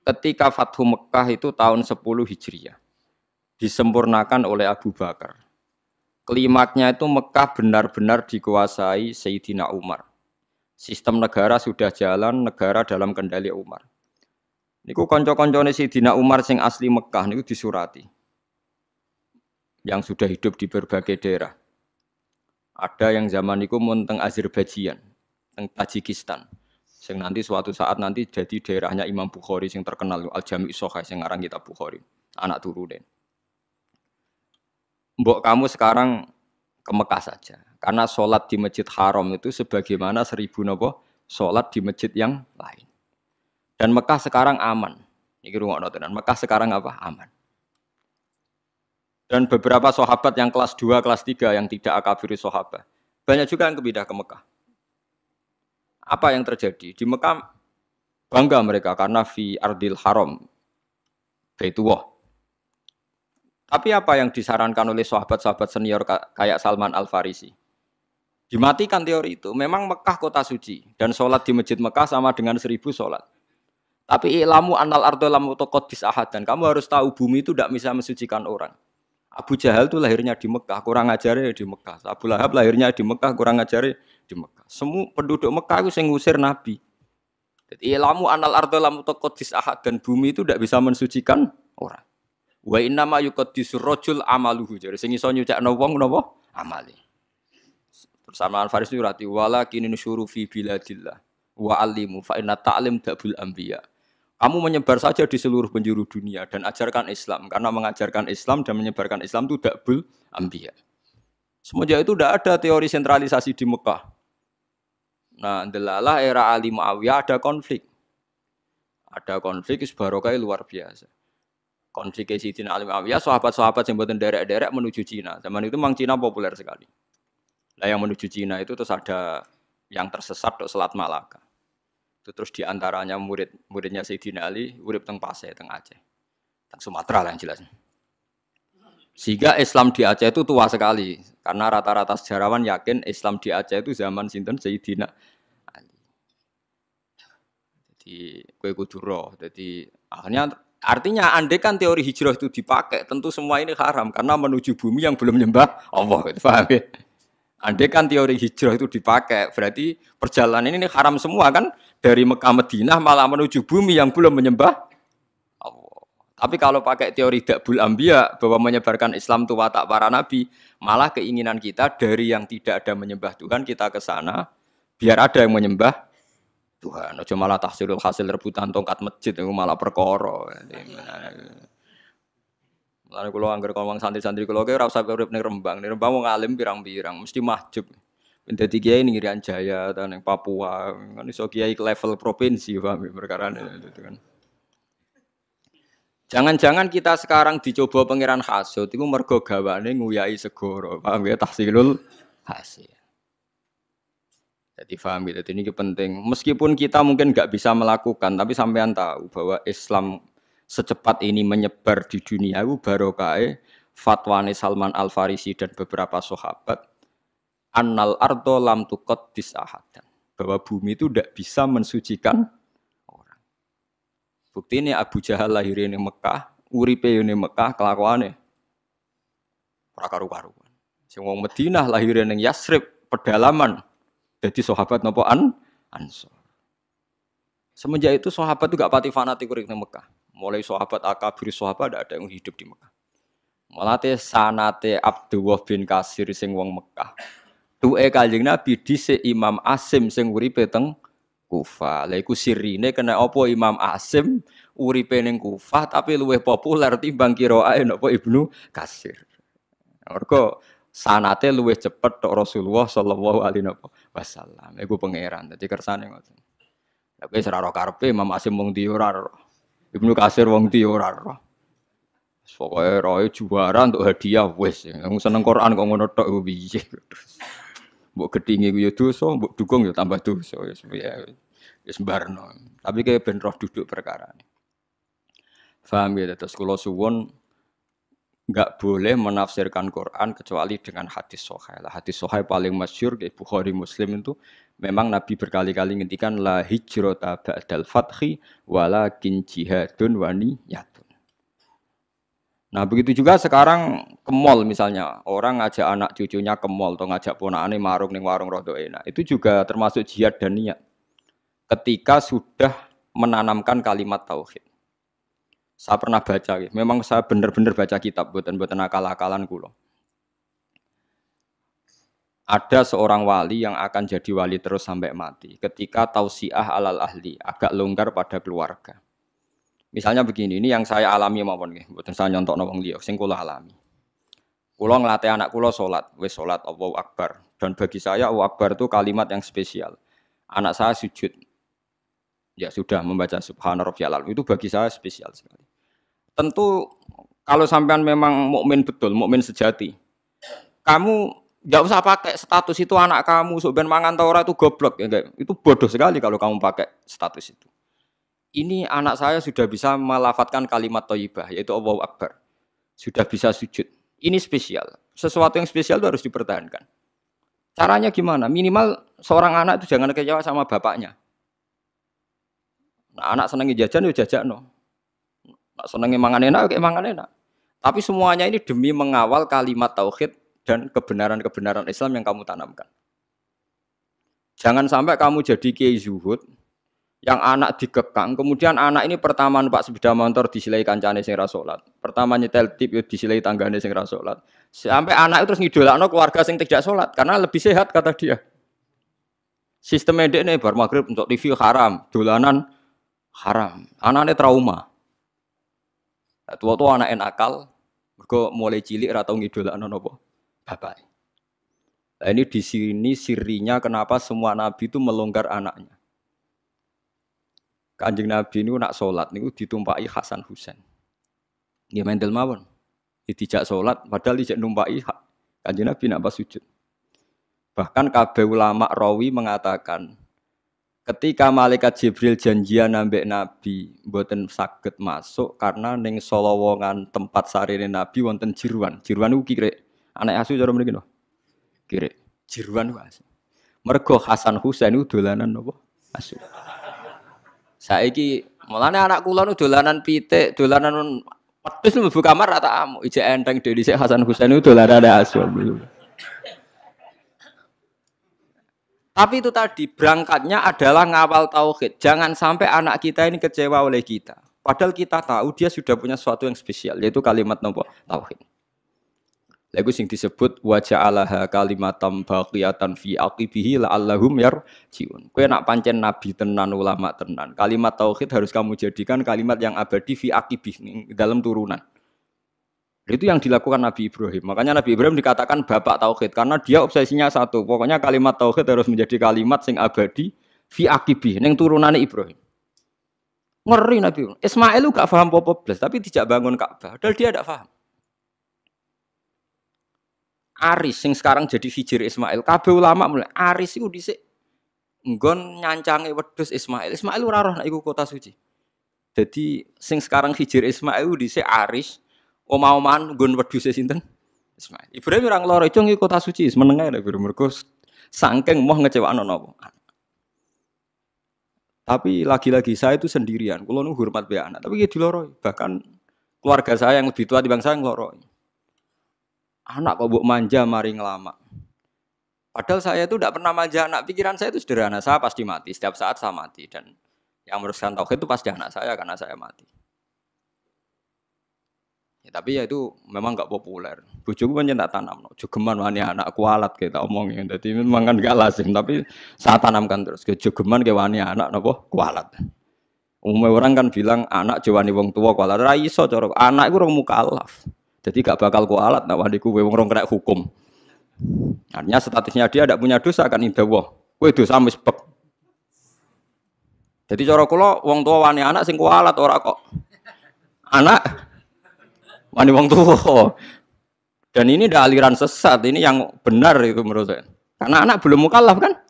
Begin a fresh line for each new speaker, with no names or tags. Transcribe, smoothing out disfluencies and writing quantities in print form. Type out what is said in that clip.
ketika Fathu Mekah itu tahun 10 Hijriah, disempurnakan oleh Abu Bakar. Klimaknya itu Mekah benar-benar dikuasai Sayyidina Umar. Sistem negara sudah jalan, negara dalam kendali Umar. Niku konco-koncone Sayyidina Umar sing asli Mekah niku disurati. Yang sudah hidup di berbagai daerah. Ada yang zaman niku mun teng Azerbaijan, teng Tajikistan. Sing nanti suatu saat nanti jadi daerahnya Imam Bukhari sing terkenal Al-Jami' Shahih sing aran kitab Bukhari, anak turunen. Mbok kamu sekarang ke Mekah saja. Karena sholat di Masjid Haram itu sebagaimana 1000 nopo sholat di masjid yang lain. Dan Mekah sekarang aman. Iki rungokno tenan. Mekah sekarang apa? Aman. Dan beberapa sahabat yang kelas 2, kelas 3 yang tidak akabiri sahabat, banyak juga yang pindah ke Mekah. Apa yang terjadi? Di Mekah bangga mereka karena fi ardil haram. Baitullah. Tapi apa yang disarankan oleh sahabat-sahabat senior kayak Salman Al-Farisi? Dimatikan teori itu. Memang Mekah kota suci. Dan sholat di masjid Mekah sama dengan 1000 sholat. Tapi ilamu annal ardo lam utokodis ahad. Dan kamu harus tahu bumi itu tidak bisa mensucikan orang. Abu Jahal itu lahirnya di Mekah. Kurang ajarnya di Mekah. Abu Lahab lahirnya di Mekah. Kurang ajarnya di Mekah. Semua penduduk Mekah itu yang ngusir Nabi. Jadi ilamu annal ardo lam utokodis ahad. Dan bumi itu tidak bisa mensucikan orang. Wa inna ma yuqaddisur rajul amaluhu. Jadi sing iso nyucakno wong napa? Amale. Bersama Al-Farisi rati walakin nusyuru fi biladillah wa alimu fa inna ta'lim dabul anbiya. Kamu menyebar saja di seluruh penjuru dunia dan ajarkan Islam karena mengajarkan Islam dan menyebarkan Islam itu dabul anbiya. Semenjak itu tidak ada teori sentralisasi di Mekah. Nah, delalah era Ali Muawiyah ada konflik. Ada konflik barokah luar biasa. Konflik Sayyidina Ali Muawiyah, sahabat-sahabat yang buatan derek-derek menuju Cina. Zaman itu memang Cina populer sekali. Nah yang menuju Cina itu terus ada yang tersesat di Selat Malaka. Itu terus diantaranya muridnya Sayyidina Ali, urip teng Pasai, teng Aceh. Teng Sumatera lah yang jelas. Sehingga Islam di Aceh itu tua sekali. Karena rata-rata sejarawan yakin Islam di Aceh itu zaman sinten Sayyidina Ali. Jadi kowe kudu roh. Jadi akhirnya artinya andai kan teori hijrah itu dipakai, tentu semua ini haram karena menuju bumi yang belum menyembah Allah. Paham ya? Andai kan teori hijrah itu dipakai, berarti perjalanan ini haram semua kan? Dari Mekah Madinah malah menuju bumi yang belum menyembah Allah. Tapi kalau pakai teori Dabul Anbiya bahwa menyebarkan Islam itu watak para nabi, malah keinginan kita dari yang tidak ada menyembah Tuhan kita ke sana biar ada yang menyembah Tuhan, aja malah tahsilul hasil rebutan tongkat masjid itu malah perkara. Mulane kula anggere ngomong santri-santri kula ki ora usah urip ning Rembang. Ning Rembang wong alim pirang-pirang mesti mahjub. Dadi kiai ning Irian Jaya ta ning Papua, kan iso kiai level provinsi paham perkarane itu kan. Jangan-jangan kita sekarang dicoba pangeran hasud iku mergo gawane nguyai segara. Paham ya tahsilul hasil. Jadi paham gitu, ini penting. Meskipun kita mungkin nggak bisa melakukan, tapi sampean tahu bahwa Islam secepat ini menyebar di dunia itu barokah fatwane Salman Al Farisi dan beberapa sahabat. Annal ardo lam tuqaddis ahadan. Bahwa bumi itu tidak bisa mensucikan orang. Bukti ini Abu Jahal lahir di Mekah, uripe di Mekah, kelakuannya prakaru-karuan. Sing wong Madinah lahir di Yasrib, pedalaman. Jadi sahabat nopo Ansor. Semenjak itu sahabat itu gak pati fanatik urip nang Mekah. Mulai sahabat akabir sahabat ada yang hidup di Mekah. Malate sanate Abdullah bin Kasir sing wong Mekah. Tuke Kanjeng Nabi dhisik Imam Asim sing uripe teng Kufah. Lha iku sirine kena apa Imam Asim uripe ning Kufah tapi luwih populer timbang qiraae napa Ibnu Kasir. Mergo sanate luwih cepet tok Rasulullah sallallahu alaihi wasallam. Iku pangeran. Dadi kersane ngoten. Lah kowe ora karepe Imam Asim wong ndi ora ora. Ibnu Katsir wong ndi ora ora. Pokoke roe juara untuk hadiah wis. Wong seneng Quran kok ngono tok iku piye. Mbok gedhinge ku ya dosa, mbok dukung ya tambah dosa ya wis barno. Tapi kaya ben roh duduk perkarane. Paham ya terus kula suwun enggak boleh menafsirkan Quran kecuali dengan hadis sahih. Hadis sahih paling masyhur di Bukhari Muslim itu Memang Nabi berkali-kali ngendikan la hijrata ba'dal fathi walakin jihadun wa niyatun. Nah, begitu juga sekarang ke mall misalnya, orang ngajak anak cucunya ke mall atau ngajak ponakane marung ning warung rada enak. Itu juga termasuk jihad dan niat. Ketika sudah menanamkan kalimat tauhid. Saya pernah baca, memang saya benar-benar baca kitab, buatan akal-akalan kula. Ada seorang wali yang akan jadi wali terus sampai mati ketika tausiah alal ahli, agak longgar pada keluarga. Misalnya begini, ini yang saya alami mawon nggih, mboten saya nyontokno wong liya, sing kula alami. Kula nglatih anak kula salat, wis salat Allahu Akbar. Dan bagi saya Allahu Akbar itu kalimat yang spesial. Anak saya sujud. Ya sudah membaca subhana rabbiyal a'la. Itu bagi saya spesial sekali. Tentu kalau sampean memang mukmin betul, mukmin sejati. Kamu enggak usah pakai status itu anak kamu, sok ben mangan ta ora itu goblok ya enggak. Itu bodoh sekali kalau kamu pakai status itu. Ini anak saya sudah bisa melafadzkan kalimat thayyibah yaitu Allahu Akbar. Sudah bisa sujud. Ini spesial. Sesuatu yang spesial itu harus dipertahankan. Caranya gimana? Minimal seorang anak itu jangan kecewa sama bapaknya. Nah, anak senengi jajan ya jajakno. Nak senengi mangan enak kayak mangan enak. Tapi semuanya ini demi mengawal kalimat tauhid dan kebenaran-kebenaran Islam yang kamu tanamkan. Jangan sampai kamu jadi kiai zuhud yang anak dikekang, kemudian anak ini pertama numpak sepeda motor disilai kancane sing ra salat. Pertama nyetel tip disilai tanggane sing ra salat. Sampai anak itu terus ngidolakno keluarga sing tidak salat karena lebih sehat kata dia. Sistem medekne bar magrib untuk TV haram, dolanan haram. Anaknya trauma. Tua-tua anak nakal, mergo mulai cilik ra tau ngidolakno napa? Bapak. Nah, ini di sini sirinya kenapa semua nabi itu melonggar anaknya. Kanjeng Nabi ini nak sholat niku ditumpaki Hasan Husain. Nggih mendel mawon. Dijak sholat padahal dijak numpaki Kanjeng Nabi nak pas sujud. Bahkan kabeh ulama rawi mengatakan ketika malaikat Jibril janjian ambek Nabi mboten saged masuk karena ning solowongan tempat sarine Nabi wonten jiruan. Jiruan niku kire anak asu cara mriki lho. Kire jiruan ku asu. Mergo Hasan Husain niku dolanan napa? Asu. Saiki mulane anak kula nu dolanan pitik, dolanan wedhus mlebu kamar ra tak amuk. Ijek enteng dhewe dhisik Hasan Husain niku dolanan asu. Tapi itu tadi berangkatnya adalah ngawal tauhid. Jangan sampai anak kita ini kecewa oleh kita. Padahal kita tahu dia sudah punya sesuatu yang spesial yaitu kalimat napa? Tauhid. Lagu sing disebut wa ja'alaha kalimatam baqiyatan fi aqibihi la'allahum yarjiun. Kowe nak pancen nabi tenan ulama tenan. Kalimat tauhid harus kamu jadikan kalimat yang abadi fi aqibih dalam turunan. Itu yang dilakukan Nabi Ibrahim. Makanya Nabi Ibrahim dikatakan bapak tauhid karena dia obsesinya satu. Pokoknya kalimat tauhid harus menjadi kalimat sing abadi fi aqibih ning turunane Ibrahim. Ngeri Nabi. Ismail gak paham apa-apa blas tapi dijak bangun Ka'bah. Padahal dia tidak paham. Aris sing sekarang jadi hijir Ismail. Kabeh ulama mulai Aris iku dhisik nggon nyancange wedhus Ismail. Ismail ora roh nek iku kota suci. Jadi sing sekarang hijir Ismail dhisik Aris omah-omahan nggon wedhuse sinten? Ismail. Ibrahim ora ngloro itu ngi kota suci, meneng ae mergo saking moh ngecewakno napa. Tapi lagi-lagi saya itu sendirian. Kulo nu hormat be anak, tapi ya diloroi. Bahkan keluarga saya yang lebih tua dibanding saya ngloroi. Anak kok mbok manja mari ngelama. Padahal saya itu tidak pernah manja anak. Pikiran saya itu sederhana. Saya pasti mati. Setiap saat saya mati. Dan yang meneruskan tauhid itu pasti anak saya karena saya mati. Ya, tapi ya itu memang enggak populer. Bojoku pancen tak tanam. Jogeman wani anak kualat kita omongin. Jadi memang kan enggak lazim. Tapi saya tanamkan terus. Jogeman ke wani anak napa kualat. Umumnya orang kan bilang anak jawani wong tua kualat. Ra iso cara anak iku urung mukallaf. Jadi gak bakal kualat, nah wadiku wong rong kena hukum. Artinya statusnya dia tidak punya dosa kan indah wah. Kowe dosa wis pek. Jadi cara kula wong tua wani anak sing kualat ora kok. Anak wani wong tua. Dan ini ada aliran sesat, ini yang benar itu menurut saya. Karena anak belum mukallaf kan?